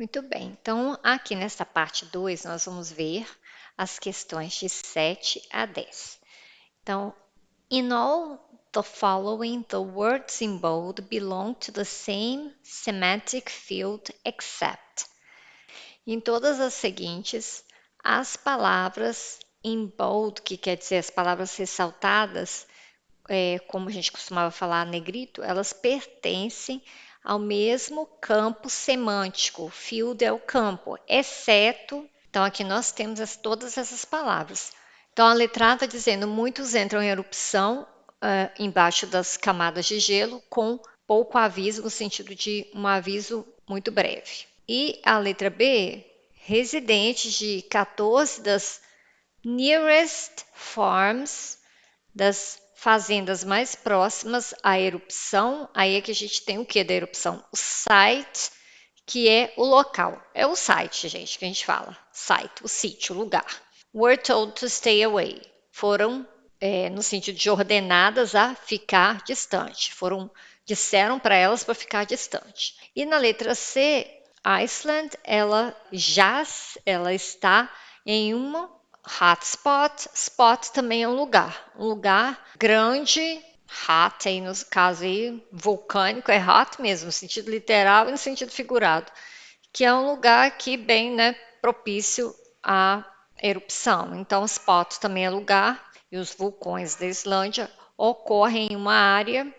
Muito bem, então aqui nesta parte 2 nós vamos ver as questões de 7 a 10. Então, in all the following, the words in bold belong to the same semantic field except. Em todas as seguintes, as palavras em bold, que quer dizer as palavras ressaltadas, como a gente costumava falar negrito, elas pertencem ao mesmo campo semântico. Field é o campo, exceto. Então, aqui nós temos todas essas palavras. Então, a letra A está dizendo: muitos entram em erupção embaixo das camadas de gelo com pouco aviso, no sentido de um aviso muito breve. E a letra B, residentes de 14 das nearest farms, das fazendas mais próximas à erupção. Aí é que a gente tem o que da erupção? O site, que é o local. É o site, gente, que a gente fala. Site, o sítio, o lugar. Were told to stay away. Foram, no sentido de ordenadas a ficar distante. Disseram para elas para ficar distante. E na letra C, Iceland, ela está em uma hotspot. Spot também é um lugar grande, hot, aí no caso aí, vulcânico, é hot mesmo, no sentido literal e no sentido figurado, que é um lugar aqui bem, né, propício à erupção. Então, spot também é lugar, e os vulcões da Islândia ocorrem em uma área.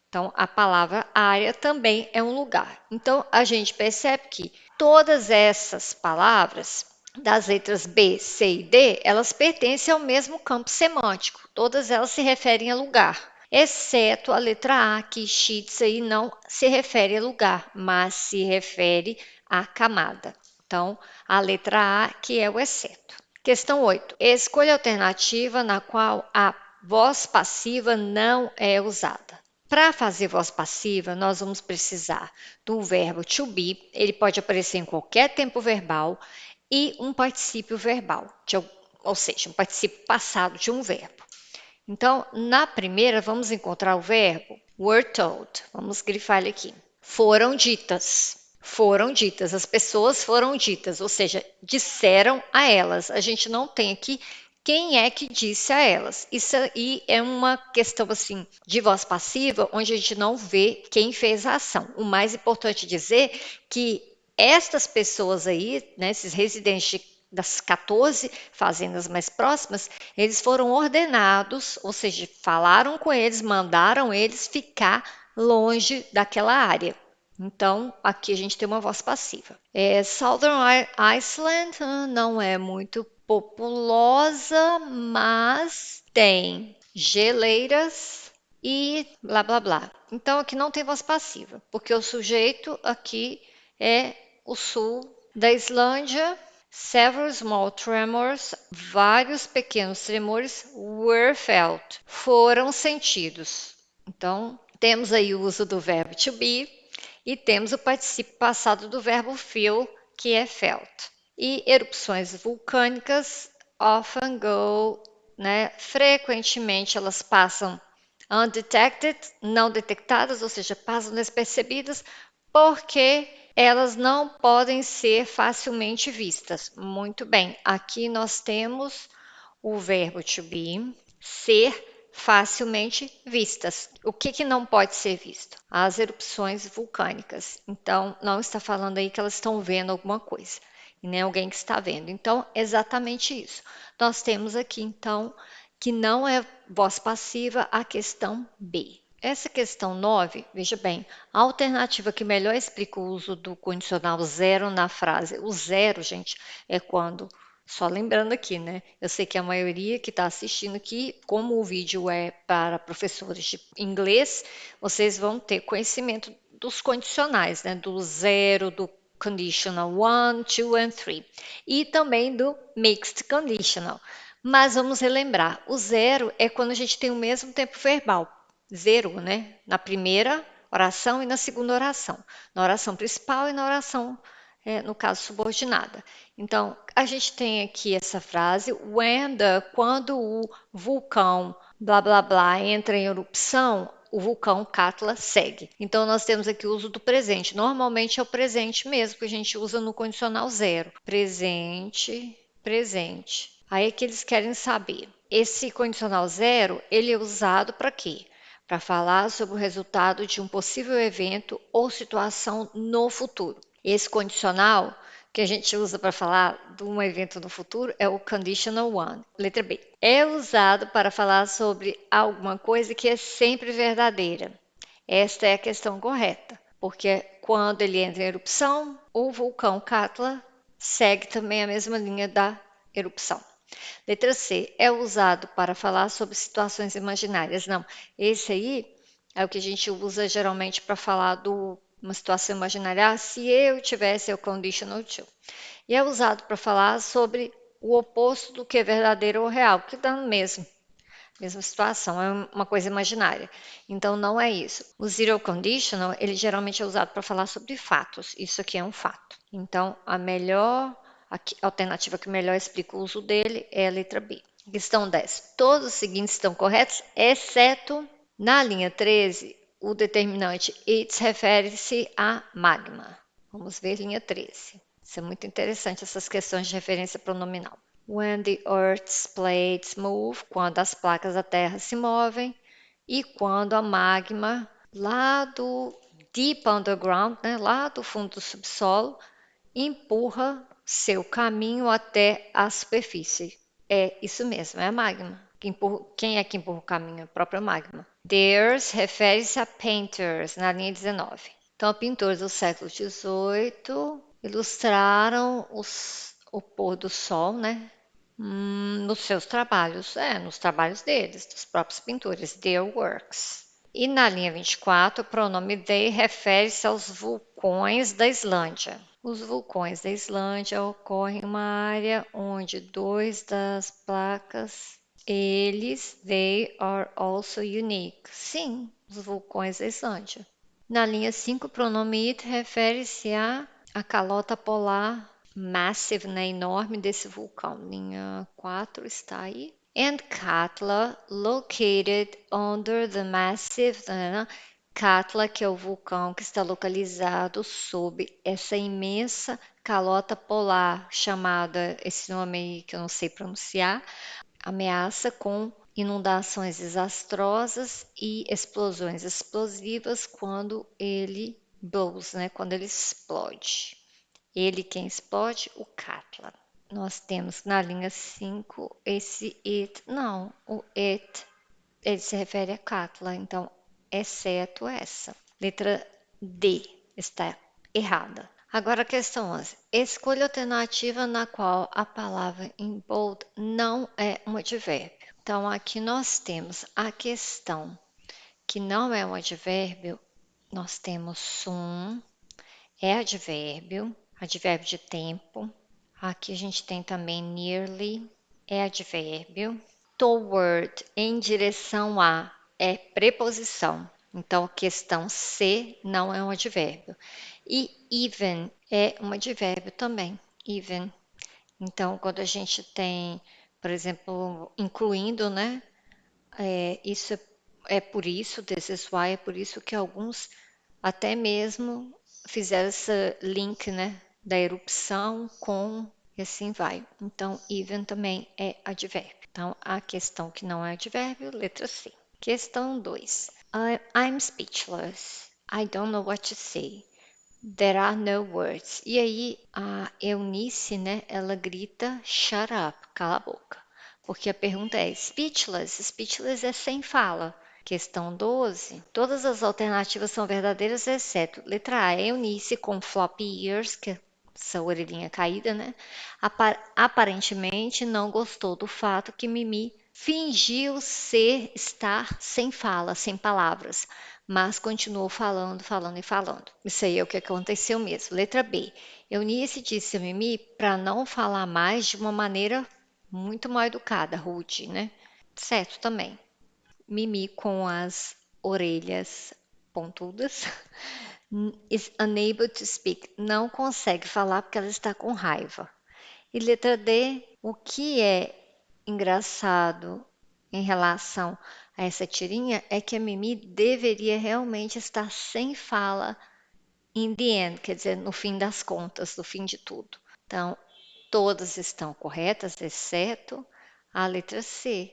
Então, a palavra área também é um lugar. Então, a gente percebe que todas essas palavras, das letras B, C e D, elas pertencem ao mesmo campo semântico. Todas elas se referem a lugar, exceto a letra A, que Sheets aí não se refere a lugar, mas se refere à camada. Então, a letra A, que é o exceto. Questão 8. Escolha a alternativa na qual a voz passiva não é usada. Para fazer voz passiva, nós vamos precisar do verbo to be, ele pode aparecer em qualquer tempo verbal, e um particípio verbal, ou seja, um particípio passado de um verbo. Então, na primeira, vamos encontrar o verbo were told. Vamos grifar ele aqui. Foram ditas. Foram ditas, as pessoas foram ditas, ou seja, disseram a elas. A gente não tem aqui quem é que disse a elas. Isso aí é uma questão assim de voz passiva, onde a gente não vê quem fez a ação. O mais importante dizer que estas pessoas aí, né, esses residentes das 14 fazendas mais próximas, eles foram ordenados, ou seja, falaram com eles, mandaram eles ficar longe daquela área. Então, aqui a gente tem uma voz passiva. Southern Iceland não é muito populosa, mas tem geleiras e blá blá blá. Então, aqui não tem voz passiva, porque o sujeito aqui é o sul da Islândia. Several small tremors, vários pequenos tremores, were felt, foram sentidos. Então, temos aí o uso do verbo to be e temos o particípio passado do verbo feel, que é felt. E erupções vulcânicas often go, né, frequentemente elas passam undetected, não detectadas, ou seja, passam despercebidas, porque elas não podem ser facilmente vistas. Muito bem, aqui nós temos o verbo to be, ser facilmente vistas. O que não pode ser visto? As erupções vulcânicas. Então, não está falando aí que elas estão vendo alguma coisa, e nem alguém que está vendo. Então, exatamente isso. Nós temos aqui, então, que não é voz passiva a questão B. Essa questão 9, veja bem, a alternativa que melhor explica o uso do condicional zero na frase. O zero, gente, é quando, só lembrando aqui, né? Eu sei que a maioria que está assistindo aqui, como o vídeo é para professores de inglês, vocês vão ter conhecimento dos condicionais, né? Do zero, do conditional one, two and three. E também do mixed conditional. Mas vamos relembrar, o zero é quando a gente tem o mesmo tempo verbal. Zero, né? Na primeira oração e na segunda oração. Na oração principal e na oração, no caso, subordinada. Então, a gente tem aqui essa frase, quando o vulcão blá blá blá entra em erupção, o vulcão Katla segue. Então nós temos aqui o uso do presente. Normalmente é o presente mesmo que a gente usa no condicional zero. Presente, presente. Aí é que eles querem saber. Esse condicional zero, ele é usado para quê? Para falar sobre o resultado de um possível evento ou situação no futuro. Esse condicional que a gente usa para falar de um evento no futuro é o conditional one, letra B. É usado para falar sobre alguma coisa que é sempre verdadeira. Esta é a questão correta, porque quando ele entra em erupção, o vulcão Katla segue também a mesma linha da erupção. Letra C, é usado para falar sobre situações imaginárias. Não, esse aí é o que a gente usa geralmente para falar de uma situação imaginária. Ah, se eu tivesse o conditional to. E é usado para falar sobre o oposto do que é verdadeiro ou real, que dá no mesma situação, é uma coisa imaginária. Então não é isso. O zero conditional, ele geralmente é usado para falar sobre fatos. Isso aqui é um fato. Então a melhor a alternativa que melhor explica o uso dele é a letra B. Questão 10. Todos os seguintes estão corretos, exceto na linha 13, o determinante it refere-se a magma. Vamos ver linha 13. Isso é muito interessante, essas questões de referência pronominal. When the Earth's plates move, quando as placas da Terra se movem, e quando a magma lá do deep underground, né, lá do fundo do subsolo, empurra seu caminho até a superfície. É isso mesmo, é a magma. Quem é que empurra o caminho? A própria magma. Theirs refere-se a painters, na linha 19. Então, pintores do século XVIII ilustraram o pôr do sol, né? Nos seus trabalhos, nos trabalhos deles, dos próprios pintores, their works. E na linha 24, o pronome they refere-se aos vulcões da Islândia. Os vulcões da Islândia ocorrem em uma área onde dois das placas, they are also unique. Sim, os vulcões da Islândia. Na linha 5, o pronome it refere-se à calota polar massive, né, enorme desse vulcão. Linha 4 está aí. And Katla, located under the massive, né, Katla, que é o vulcão que está localizado sob essa imensa calota polar, chamada, esse nome aí que eu não sei pronunciar, ameaça com inundações desastrosas e explosões explosivas quando ele blows, né, quando ele explode. Ele quem explode, o Katla. Nós temos na linha 5 esse it. Não, o it, ele se refere a Katla, então, exceto essa. Letra D está errada. Agora a questão 11. Escolha a alternativa na qual a palavra in bold não é um advérbio. Então, aqui nós temos a questão que não é um advérbio. Nós temos soon, é advérbio, advérbio de tempo. Aqui a gente tem também nearly, é advérbio. Toward, em direção a, é preposição. Então, a questão C não é um advérbio. E even é um advérbio também. Even. Então, quando a gente tem, por exemplo, incluindo, né? Isso é por isso, this is why, é por isso que alguns até mesmo fizeram esse link, né, da erupção com e assim vai. Então, even também é advérbio. Então, a questão que não é advérbio, letra C. Questão 2. I'm speechless. I don't know what to say. There are no words. E aí, a Eunice, né, ela grita, shut up, cala a boca. Porque a pergunta é speechless. Speechless é sem fala. Questão 12. Todas as alternativas são verdadeiras, exceto letra A, Eunice com floppy ears, que é essa orelhinha caída, né? Aparentemente não gostou do fato que Mimi fingiu estar sem fala, sem palavras, mas continuou falando, falando e falando. Isso aí é o que aconteceu mesmo. Letra B. Eunice disse a Mimi para não falar mais de uma maneira muito mal educada, rude, né? Certo também. Mimi com as orelhas pontudas is unable to speak. Não consegue falar porque ela está com raiva. E letra D, o que é engraçado em relação a essa tirinha é que a Mimi deveria realmente estar sem fala in the end, quer dizer, no fim das contas, no fim de tudo. Então, todas estão corretas, exceto a letra C.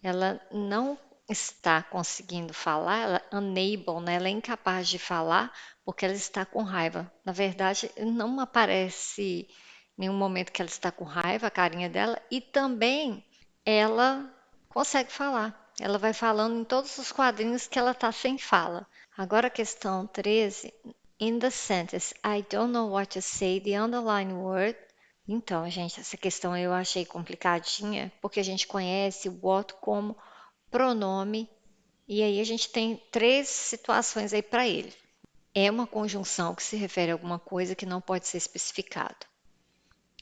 Ela não está conseguindo falar, ela unable, né? Ela é incapaz de falar porque ela está com raiva. Na verdade, não aparece nenhum momento que ela está com raiva, a carinha dela, e também ela consegue falar. Ela vai falando em todos os quadrinhos que ela está sem fala. Agora a questão 13. In the sentence, I don't know what to say, the underlying word. Então, gente, essa questão eu achei complicadinha, porque a gente conhece o what como pronome, e aí a gente tem três situações aí para ele. É uma conjunção que se refere a alguma coisa que não pode ser especificado.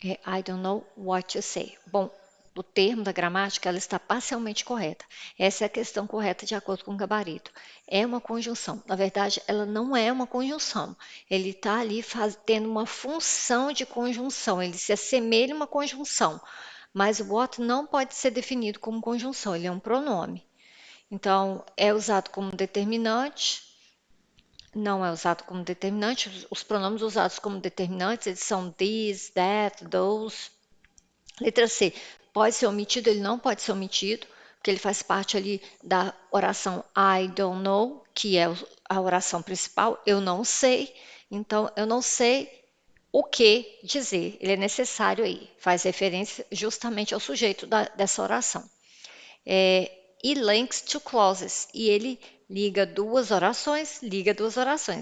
É I don't know what to say. Bom, o termo da gramática ela está parcialmente correta. Essa é a questão correta de acordo com o gabarito. É uma conjunção. Na verdade, ela não é uma conjunção. Ele está ali tendo uma função de conjunção. Ele se assemelha a uma conjunção. Mas o what não pode ser definido como conjunção. Ele é um pronome. Então, é usado como determinante, não é usado como determinante. Os pronomes usados como determinantes, eles são these, that, those. Letra C, pode ser omitido, ele não pode ser omitido, porque ele faz parte ali da oração I don't know, que é a oração principal, eu não sei. Então, eu não sei o que dizer. Ele é necessário aí, faz referência justamente ao sujeito dessa oração. E links to clauses. E ele liga duas orações,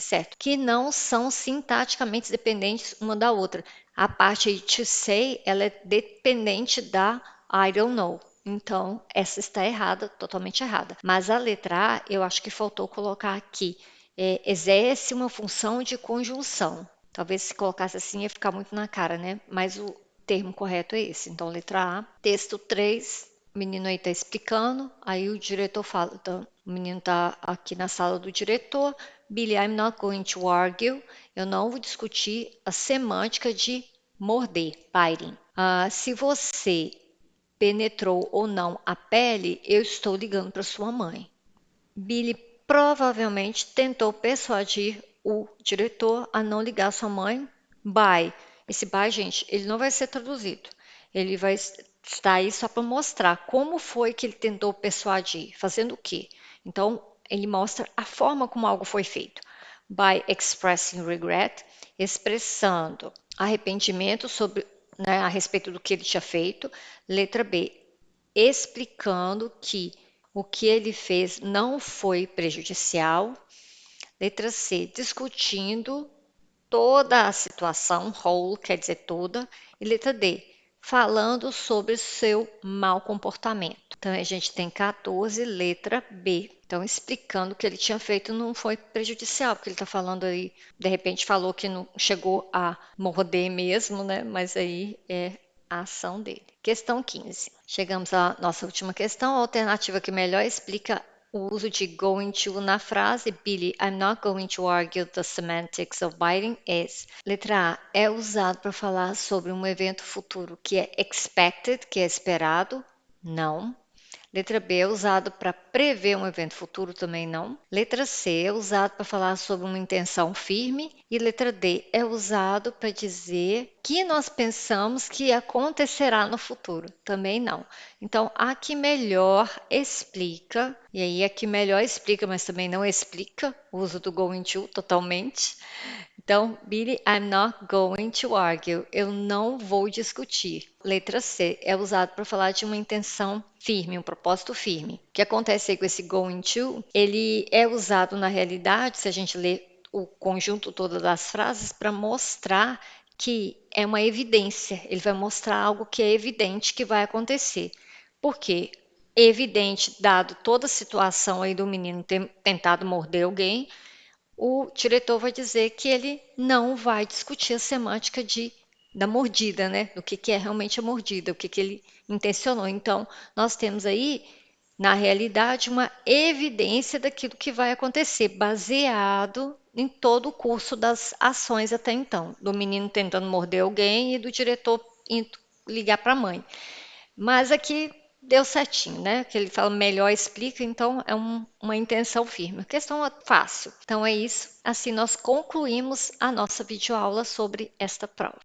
certo? Que não são sintaticamente dependentes uma da outra. A parte aí to say, ela é dependente da I don't know. Então, essa está errada, totalmente errada. Mas a letra A, eu acho que faltou colocar aqui. Exerce uma função de conjunção. Talvez se colocasse assim ia ficar muito na cara, né? Mas o termo correto é esse. Então, letra A. Texto 3. O menino aí está explicando, aí o diretor fala, então, o menino está aqui na sala do diretor, Billy, I'm not going to argue, eu não vou discutir a semântica de morder, biting. Se você penetrou ou não a pele, eu estou ligando para sua mãe. Billy provavelmente tentou persuadir o diretor a não ligar sua mãe by. Esse by, gente, ele não vai ser traduzido. Ele vai estar aí só para mostrar como foi que ele tentou persuadir, fazendo o quê. Então, ele mostra a forma como algo foi feito. By expressing regret, expressando arrependimento sobre, né, a respeito do que ele tinha feito. Letra B, explicando que o que ele fez não foi prejudicial. Letra C, discutindo toda a situação, whole quer dizer toda. E letra D, falando sobre seu mau comportamento. Então a gente tem 14, letra B. Então explicando o que ele tinha feito não foi prejudicial, porque ele está falando aí, de repente falou que não chegou a morder mesmo, né? Mas aí é a ação dele. Questão 15. Chegamos à nossa última questão, a alternativa que melhor explica o uso de going to na frase Billy, I'm not going to argue the semantics of biting is. Letra A é usado para falar sobre um evento futuro que é expected, que é esperado. Não. Letra B é usado para prever um evento futuro, também não. Letra C é usado para falar sobre uma intenção firme. E letra D é usado para dizer que nós pensamos que acontecerá no futuro, também não. Então, a que melhor explica, e aí a que melhor explica, mas também não explica o uso do going to totalmente. Então, Billy, I'm not going to argue. Eu não vou discutir. Letra C é usado para falar de uma intenção firme, um propósito firme. O que acontece aí com esse going to? Ele é usado na realidade, se a gente ler o conjunto todo das frases, para mostrar que é uma evidência. Ele vai mostrar algo que é evidente que vai acontecer. Por quê? Evidente, dado toda a situação aí do menino ter tentado morder alguém, o diretor vai dizer que ele não vai discutir a semântica da mordida, né? Do que é realmente a mordida, o que ele intencionou. Então, nós temos aí, na realidade, uma evidência daquilo que vai acontecer, baseado em todo o curso das ações até então, do menino tentando morder alguém e do diretor indo ligar para a mãe. Mas aqui deu certinho, né? Que ele fala melhor explica, então é uma intenção firme. A questão é fácil. Então é isso. Assim nós concluímos a nossa videoaula sobre esta prova.